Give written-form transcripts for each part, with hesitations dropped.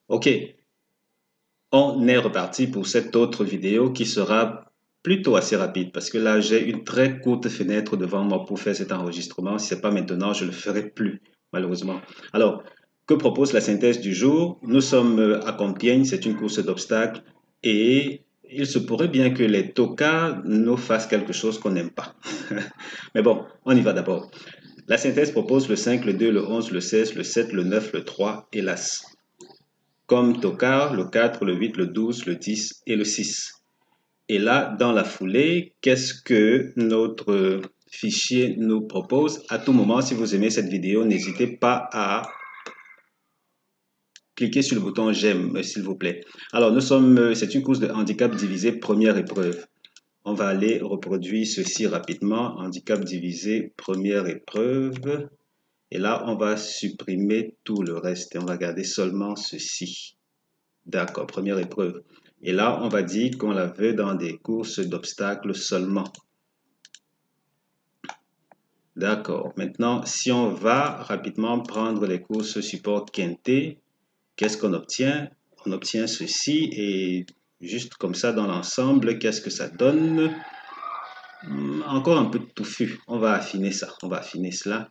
Ok, on est reparti pour cette autre vidéo qui sera plutôt assez rapide parce que là j'ai une très courte fenêtre devant moi pour faire cet enregistrement. Si ce n'est pas maintenant, je ne le ferai plus malheureusement. Alors, que propose la synthèse du jour? Nous sommes à Compiègne, c'est une course d'obstacles et il se pourrait bien que les tocards nous fassent quelque chose qu'on n'aime pas. Mais bon, on y va d'abord. La synthèse propose le 5, le 2, le 11, le 16, le 7, le 9, le 3 et l'As. Comme tocard, le 4, le 8, le 12, le 10 et le 6. Et là, dans la foulée, qu'est-ce que notre fichier nous propose? À tout moment, si vous aimez cette vidéo, n'hésitez pas à cliquer sur le bouton j'aime, s'il vous plaît. Alors, c'est une course de handicap divisé première épreuve. On va aller reproduire ceci rapidement. Handicap divisé première épreuve. Et là, on va supprimer tout le reste et on va garder seulement ceci. D'accord, première épreuve. Et là, on va dire qu'on la veut dans des courses d'obstacles seulement. D'accord. Maintenant, si on va rapidement prendre les courses support quinté, qu'est-ce qu'on obtient? On obtient ceci et juste comme ça dans l'ensemble, qu'est-ce que ça donne? Encore un peu touffu. On va affiner ça. On va affiner cela.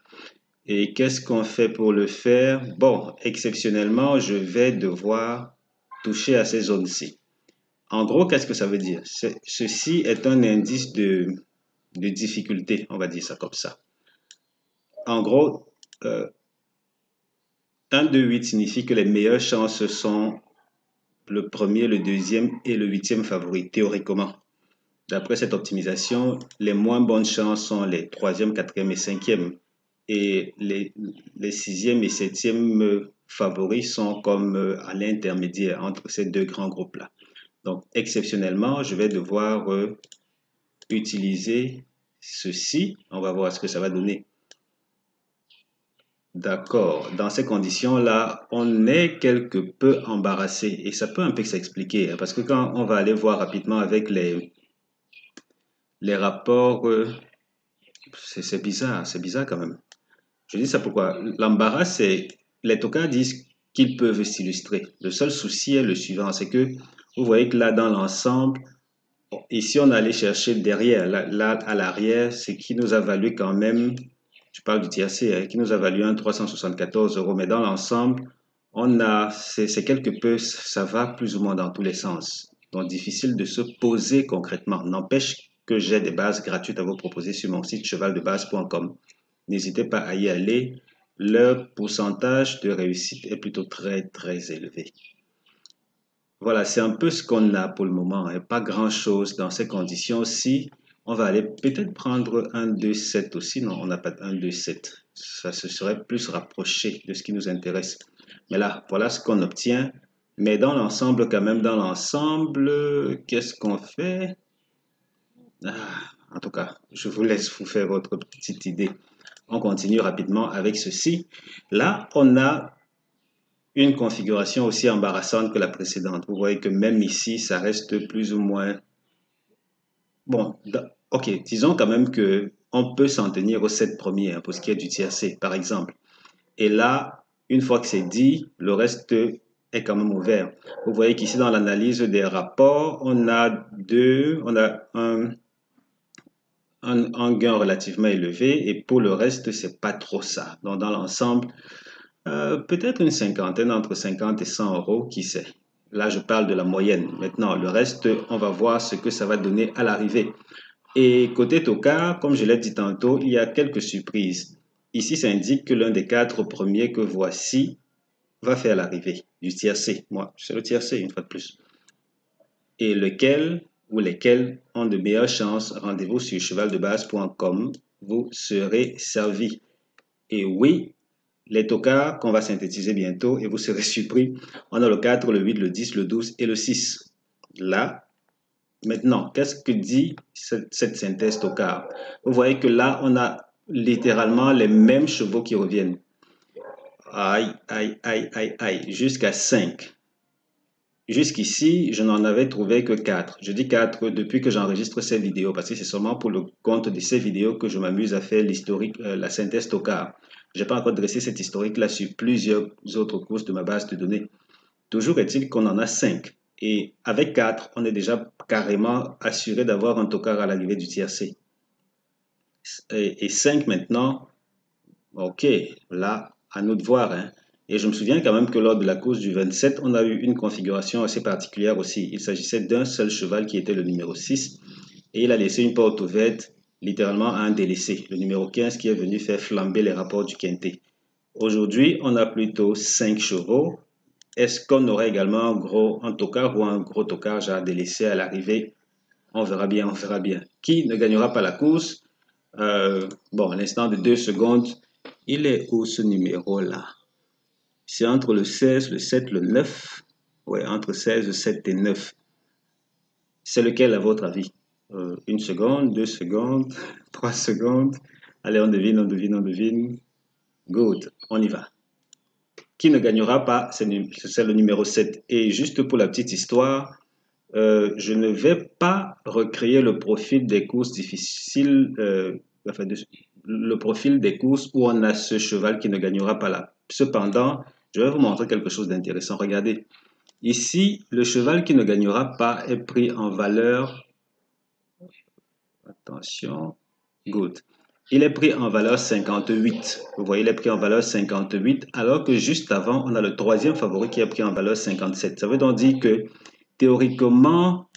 Et qu'est-ce qu'on fait pour le faire? Bon, exceptionnellement, je vais devoir toucher à ces zones-ci. En gros, qu'est-ce que ça veut dire? Ceci est un indice de difficulté, on va dire ça comme ça. En gros, 1, 2, 8 signifie que les meilleures chances sont le premier, le deuxième et le huitième favori, théoriquement. D'après cette optimisation, les moins bonnes chances sont les troisième, quatrième et cinquième. Et les sixième et septième favoris sont comme à l'intermédiaire entre ces deux grands groupes-là. Donc, exceptionnellement, je vais devoir utiliser ceci. On va voir ce que ça va donner. D'accord. Dans ces conditions-là, on est quelque peu embarrassé et ça peut un peu s'expliquer parce que quand on va aller voir rapidement avec les rapports, c'est bizarre quand même. Je dis ça pourquoi? L'embarras, c'est les tocards disent qu'ils peuvent s'illustrer. Le seul souci est le suivant, c'est que vous voyez que là, dans l'ensemble, ici, on allait chercher derrière, là à l'arrière, ce qui nous a valu quand même, je parle du tiercé, hein, qui nous a valu un 374 euros, mais dans l'ensemble, c'est quelque peu, ça va plus ou moins dans tous les sens. Donc, difficile de se poser concrètement. N'empêche que j'ai des bases gratuites à vous proposer sur mon site chevaldebase.com. N'hésitez pas à y aller. Leur pourcentage de réussite est plutôt très élevé. Voilà, c'est un peu ce qu'on a pour le moment, et pas grand-chose dans ces conditions-ci. On va aller peut-être prendre un 2-7 aussi. Non, on n'a pas un 2-7. Ça se serait plus rapproché de ce qui nous intéresse. Mais là, voilà ce qu'on obtient. Mais dans l'ensemble, quand même, dans l'ensemble, qu'est-ce qu'on fait? En tout cas, je vous laisse vous faire votre petite idée. On continue rapidement avec ceci. Là, on a une configuration aussi embarrassante que la précédente. Vous voyez que même ici, ça reste plus ou moins... Bon, ok, disons quand même que on peut s'en tenir aux 7 premiers pour ce qui est du tiercé, par exemple. Et là, une fois que c'est dit, le reste est quand même ouvert. Vous voyez qu'ici, dans l'analyse des rapports, on a un gain relativement élevé et pour le reste, c'est pas trop ça. Donc, dans l'ensemble, peut-être une cinquantaine, entre 50 et 100 euros, qui sait. Là, je parle de la moyenne. Maintenant, le reste, on va voir ce que ça va donner à l'arrivée. Et côté Toka, comme je l'ai dit tantôt, il y a quelques surprises. Ici, ça indique que l'un des 4 premiers que voici va faire l'arrivée du tiercé. Moi, c'est le tiercé, une fois de plus. Et lequel ou lesquels ont de meilleures chances, rendez-vous sur chevaldebase.com, vous serez servi. Et oui, les tocards qu'on va synthétiser bientôt et vous serez surpris. On a le 4, le 8, le 10, le 12 et le 6. Là, maintenant, qu'est-ce que dit cette synthèse tocard? Vous voyez que là, on a littéralement les mêmes chevaux qui reviennent. Aïe, aïe, aïe, aïe, aïe, jusqu'à 5. Jusqu'ici, je n'en avais trouvé que 4. Je dis 4 depuis que j'enregistre ces vidéos parce que c'est seulement pour le compte de ces vidéos que je m'amuse à faire l'historique, la synthèse tocard. Je n'ai pas encore dressé cet historique-là sur plusieurs autres courses de ma base de données. Toujours est-il qu'on en a 5. Et avec 4, on est déjà carrément assuré d'avoir un tocard à l'arrivée du tiercé. Et 5 maintenant, ok, là, à nous de voir. Hein. Et je me souviens quand même que lors de la course du 27, on a eu une configuration assez particulière aussi. Il s'agissait d'un seul cheval qui était le numéro 6 et il a laissé une porte ouverte littéralement à un délaissé, le numéro 15 qui est venu faire flamber les rapports du quintet. Aujourd'hui, on a plutôt 5 chevaux. Est-ce qu'on aurait également un tocard ou un gros tocard à délaisser à l'arrivée? On verra bien, on verra bien. Qui ne gagnera pas la course? Bon, à l'instant de 2 secondes, il est où ce numéro-là? C'est entre le 16, le 7, le 9. Ouais, entre 16, le 7 et 9. C'est lequel à votre avis? 1 seconde, 2 secondes, 3 secondes. Allez, on devine, on devine, on devine. Good, on y va. Qui ne gagnera pas? C'est le numéro 7. Et juste pour la petite histoire, je ne vais pas recréer le profil des courses difficiles, enfin, le profil des courses où on a ce cheval qui ne gagnera pas là. Cependant, je vais vous montrer quelque chose d'intéressant. Regardez, ici, le cheval qui ne gagnera pas est pris en valeur. Attention, good. Il est pris en valeur 58. Vous voyez, il est pris en valeur 58, alors que juste avant, on a le troisième favori qui est pris en valeur 57. Ça veut donc dire que théoriquement,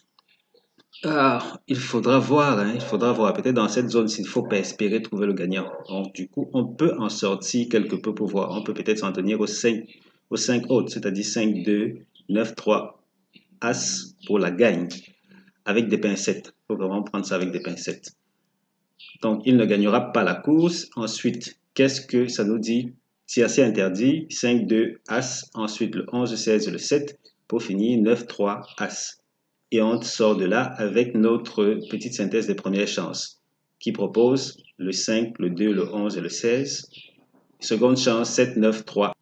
il faudra voir, hein, il faudra voir. Peut-être dans cette zone, s'il faut pas espérer trouver le gagnant. Donc, du coup, on peut en sortir quelque peu pour voir. On peut peut-être s'en tenir aux 5 autres, c'est-à-dire 5, 2, 9, 3, As pour la gagne, avec des pincettes. Il faut vraiment prendre ça avec des pincettes. Donc, il ne gagnera pas la course. Ensuite, qu'est-ce que ça nous dit? Tiercé interdit, 5, 2, As. Ensuite, le 11, 16, le 7. Pour finir, 9, 3, As. Et on sort de là avec notre petite synthèse des premières chances qui propose le 5, le 2, le 11 et le 16. Seconde chance, 7, 9, 3.